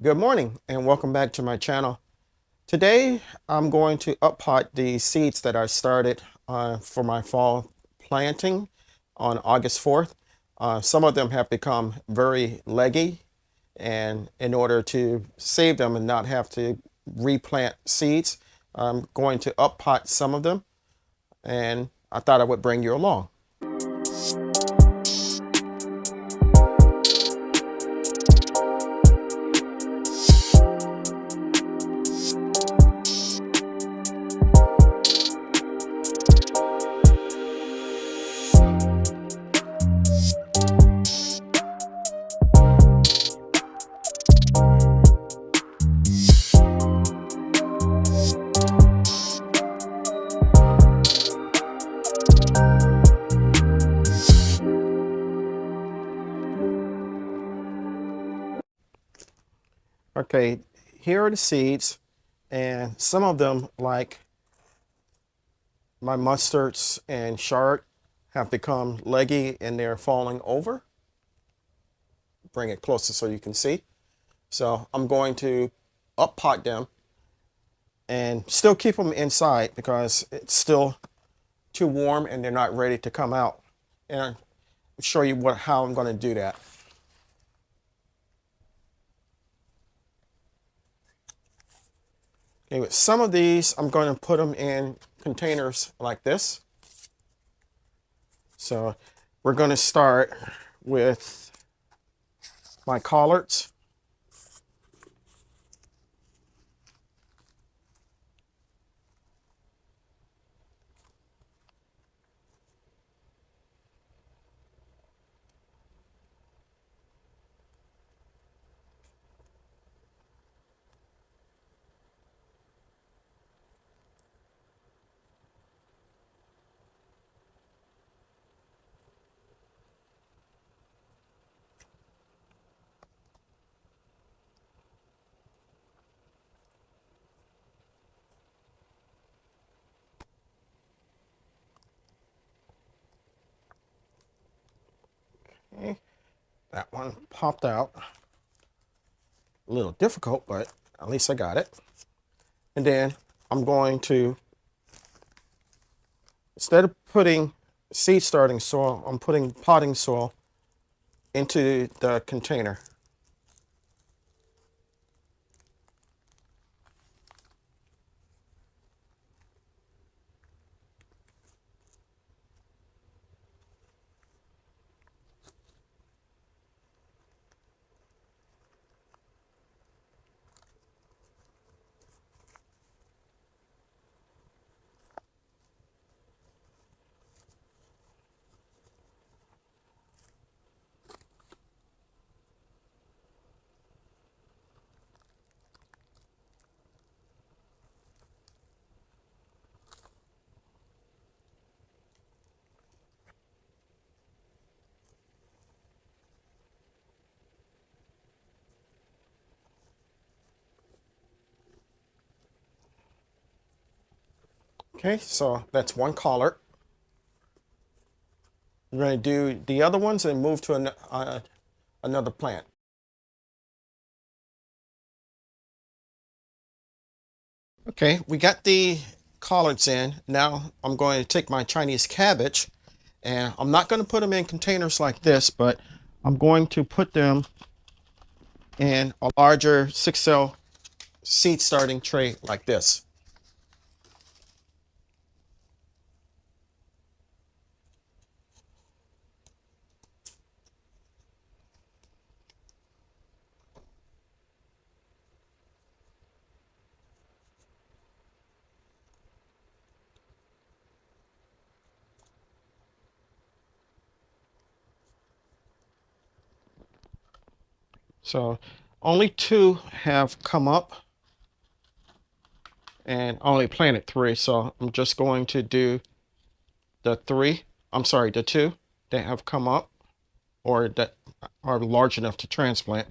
Good morning and welcome back to my channel. Today I'm going to uppot the seeds that I started for my fall planting on August 4th. Some of them have become very leggy, and in order to save them and not have to replant seeds, I'm going to uppot some of them, and I thought I would bring you along. Okay, here are the seeds, and some of them, like my mustards and chard, have become leggy and they're falling over. Bring it closer so you can see. So I'm going to uppot them and still keep them inside because it's still too warm and they're not ready to come out. And I'll show you how I'm going to do that. Okay, with some of these, I'm going to put them in containers like this. So we're going to start with my collards. Okay, that one popped out. A little difficult, but at least I got it. And then I'm going to, instead of putting seed starting soil, I'm putting potting soil into the container. Okay, so that's one collard. We're going to do the other ones and move to another plant. Okay, we got the collards in. Now I'm going to take my Chinese cabbage, and I'm not going to put them in containers like this, but I'm going to put them in a larger 6L seed starting tray like this. So only two have come up, and I only planted three, so I'm just going to do the the two that have come up or that are large enough to transplant.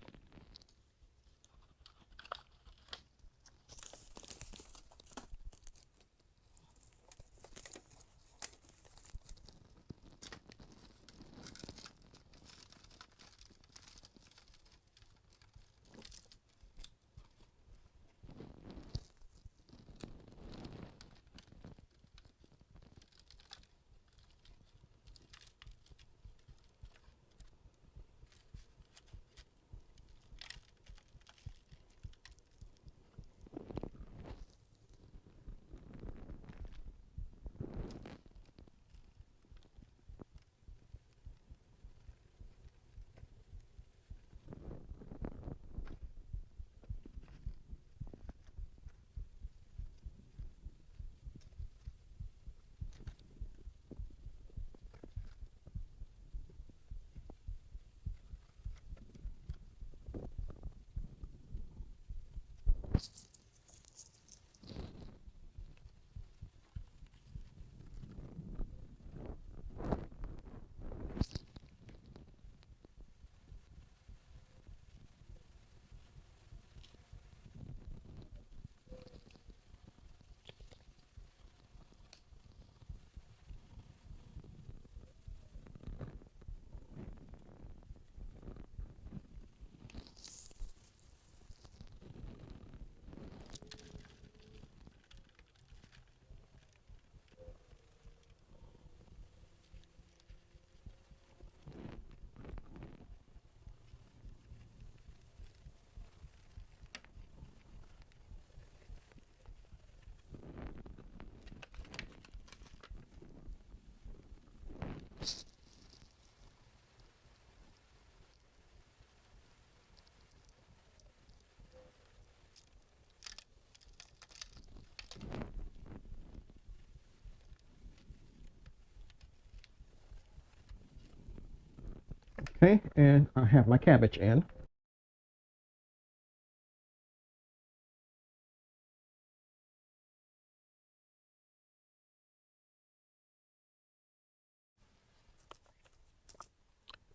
Okay, and I have my cabbage in.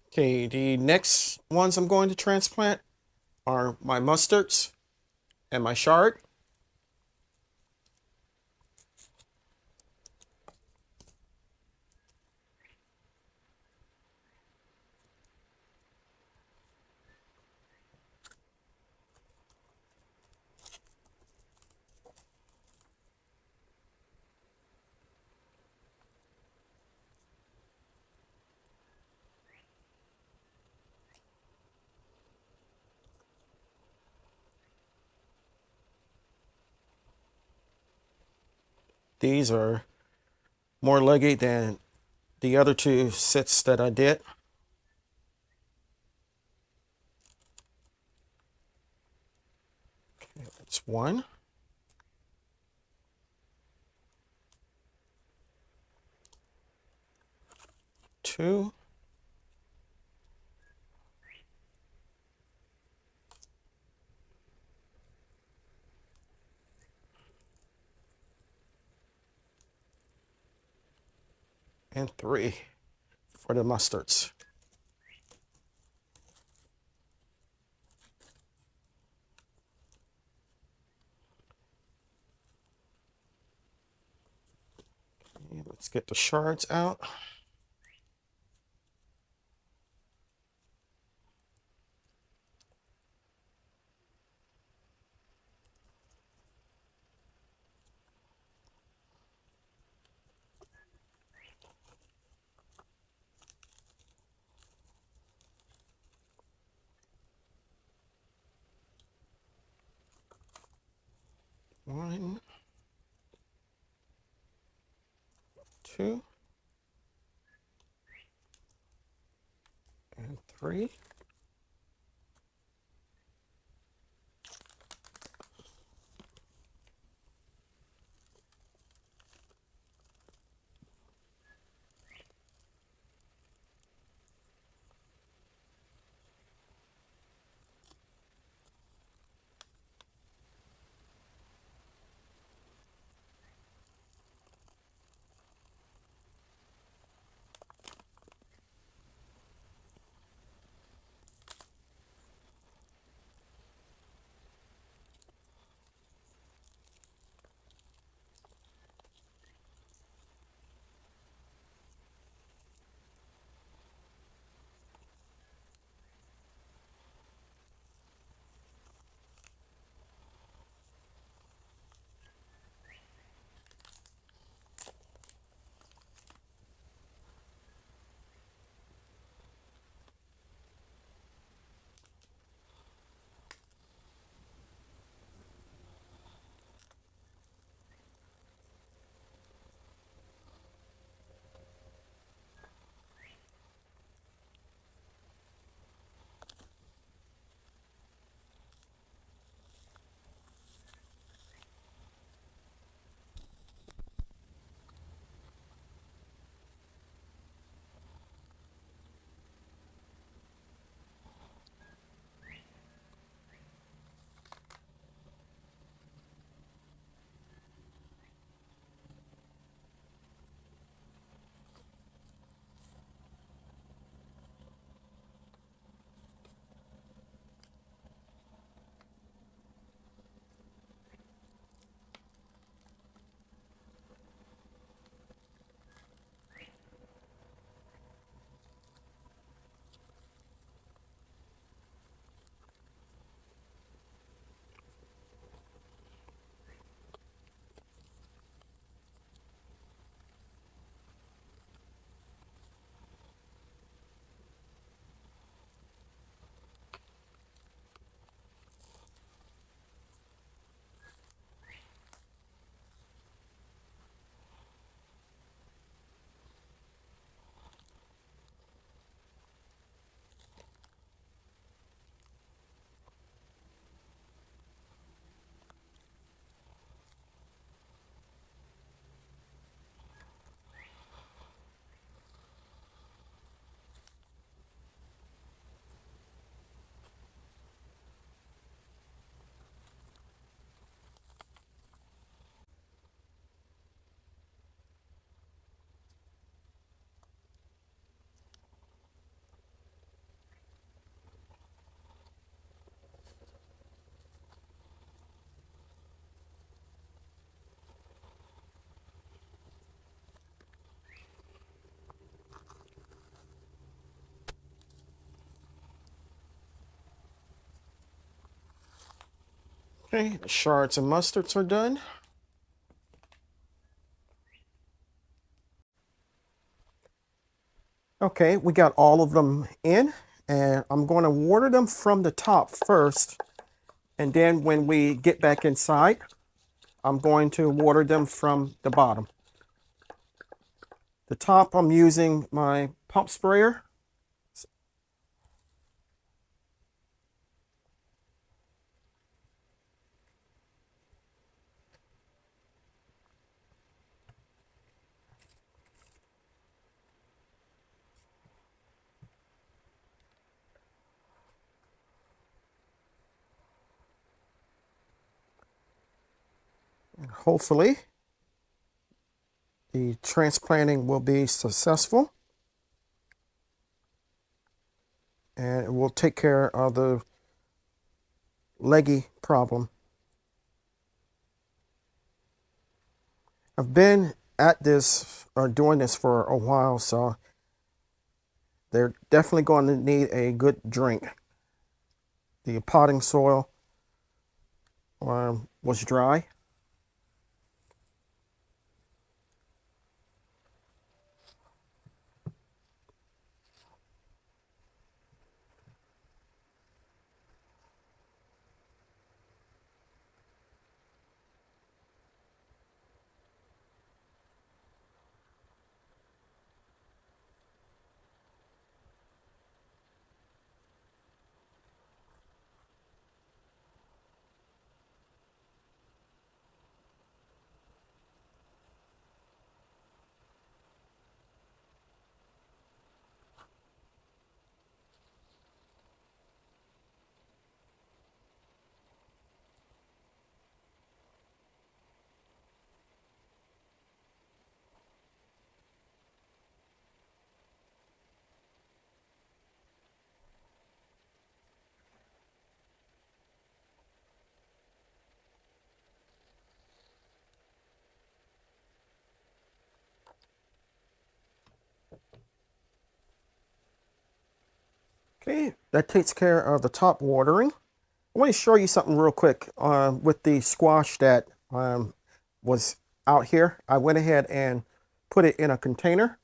Okay, the next ones I'm going to transplant are my mustards and my chard. These are more leggy than the other two sets that I did. Okay, that's one. Two. And three for the mustards. Okay, let's get the shards out. One, two, and three. Okay, the shards and mustards are done. Okay, we got all of them in, and I'm going to water them from the top first, and then when we get back inside, I'm going to water them from the bottom. The top, I'm using my pump sprayer. Hopefully, the transplanting will be successful, and it will take care of the leggy problem. I've been at this or doing this for a while, so they're definitely going to need a good drink. The potting soil was dry. Okay, that takes care of the top watering. I want to show you something real quick with the squash that was out here. I went ahead and put it in a container,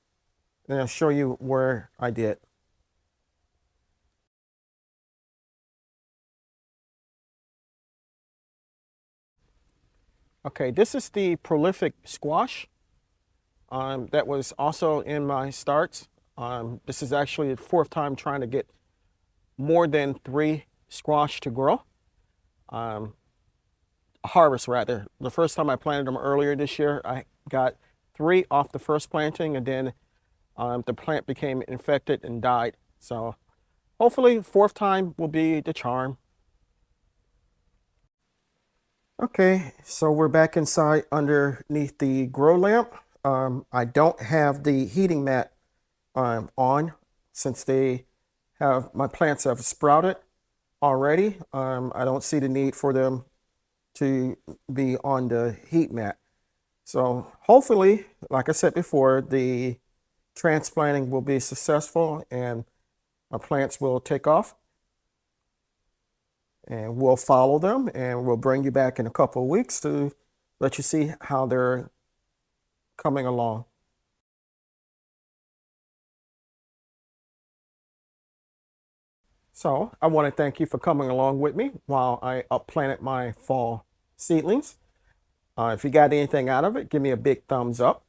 and I'll show you where I did. Okay, this is the prolific squash that was also in my starts. This is actually the fourth time trying to get more than 3 squash to grow. Harvest rather. The first time I planted them earlier this year, I got 3 off the first planting, and then the plant became infected and died. So hopefully fourth time will be the charm. Okay, so we're back inside underneath the grow lamp. I don't have the heating mat on since my plants have sprouted already. I don't see the need for them to be on the heat mat. So hopefully, like I said before, the transplanting will be successful and our plants will take off. And we'll follow them, and we'll bring you back in a couple of weeks to let you see how they're coming along. So I want to thank you for coming along with me while I upplanted my fall seedlings. If you got anything out of it, give me a big thumbs up.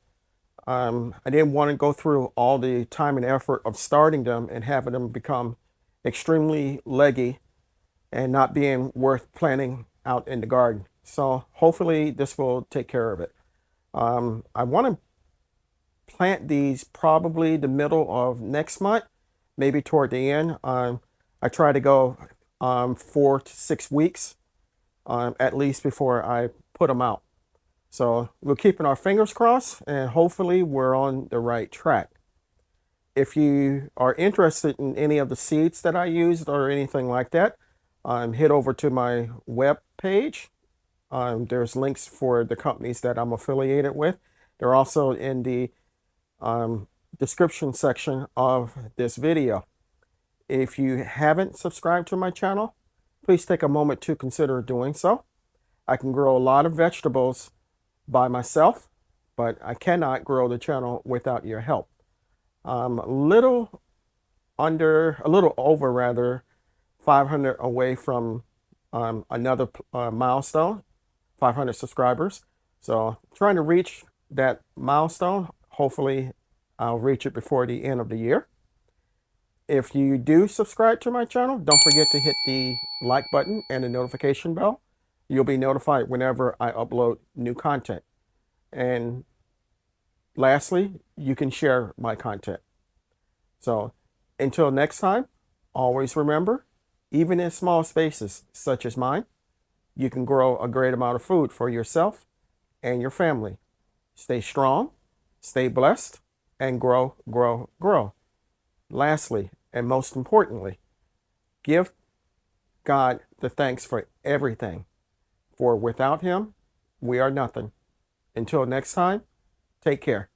I didn't want to go through all the time and effort of starting them and having them become extremely leggy and not being worth planting out in the garden. So hopefully this will take care of it. I want to plant these probably the middle of next month, maybe toward the end. I try to go 4 to 6 weeks at least before I put them out. So we're keeping our fingers crossed, and hopefully we're on the right track. If you are interested in any of the seeds that I used or anything like that, head over to my web page. There's links for the companies that I'm affiliated with. They're also in the description section of this video. If you haven't subscribed to my channel, please take a moment to consider doing so. I can grow a lot of vegetables by myself, but I cannot grow the channel without your help. I'm a little over rather, 500 away from another milestone, 500 subscribers. So trying to reach that milestone. Hopefully I'll reach it before the end of the year. If you do subscribe to my channel, don't forget to hit the like button and the notification bell. You'll be notified whenever I upload new content. And lastly, you can share my content. So until next time, always remember, even in small spaces such as mine, you can grow a great amount of food for yourself and your family. Stay strong, stay blessed, and grow, grow, grow. Lastly, and most importantly, give God the thanks for everything, for without Him, we are nothing. Until next time, take care.